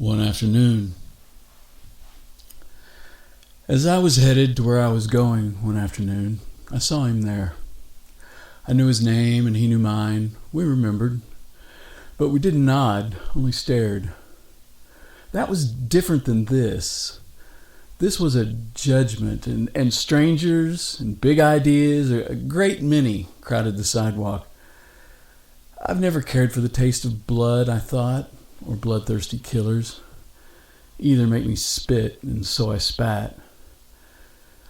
One afternoon, as I was headed to where I was going one afternoon, I saw him there. I knew his name and he knew mine. We remembered, but we didn't nod, only stared. That was different than this. This was a judgment, and strangers and big ideas, a great many, crowded the sidewalk. I've never cared for the taste of blood, I thought, or bloodthirsty killers. Either make me spit, and so I spat.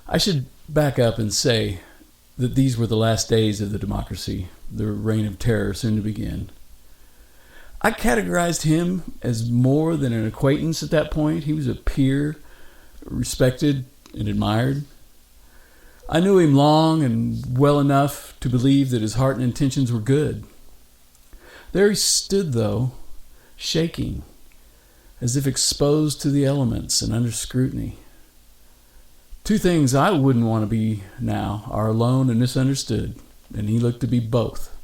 I should back up and say that these were the last days of the democracy, the reign of terror soon to begin. I categorized him as more than an acquaintance at that point. He was a peer, respected and admired. I knew him long and well enough to believe that his heart and intentions were good. There he stood, though, shaking, as if exposed to the elements and under scrutiny. Two things I wouldn't want to be now are alone and misunderstood, and he looked to be both.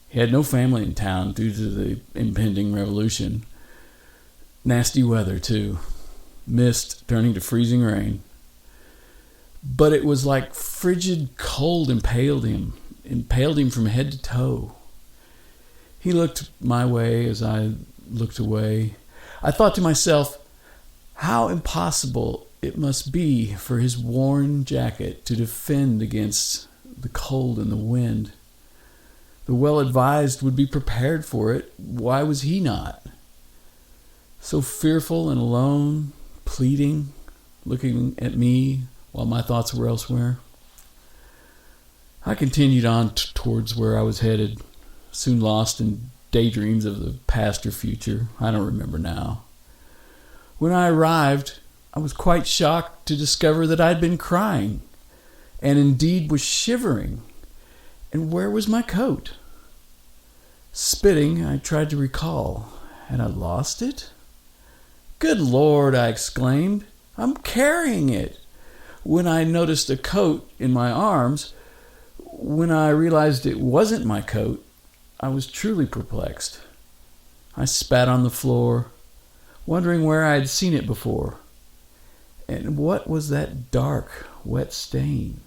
He had no family in town due to the impending revolution. Nasty weather, too. Mist turning to freezing rain. But it was like frigid cold impaled him from head to toe. He looked my way as I looked away. I thought to myself, how impossible it must be for his worn jacket to defend against the cold and the wind. The well-advised would be prepared for it. Why was he not? So fearful and alone, pleading, looking at me while my thoughts were elsewhere. I continued on towards where I was headed, soon lost in daydreams of the past or future. I don't remember now. When I arrived, I was quite shocked to discover that I'd been crying, and indeed was shivering. And where was my coat? Spitting, I tried to recall. Had I lost it? Good Lord, I exclaimed. I'm carrying it. When I noticed a coat in my arms, when I realized it wasn't my coat, I was truly perplexed. I spat on the floor, wondering where I had seen it before. And what was that dark, wet stain?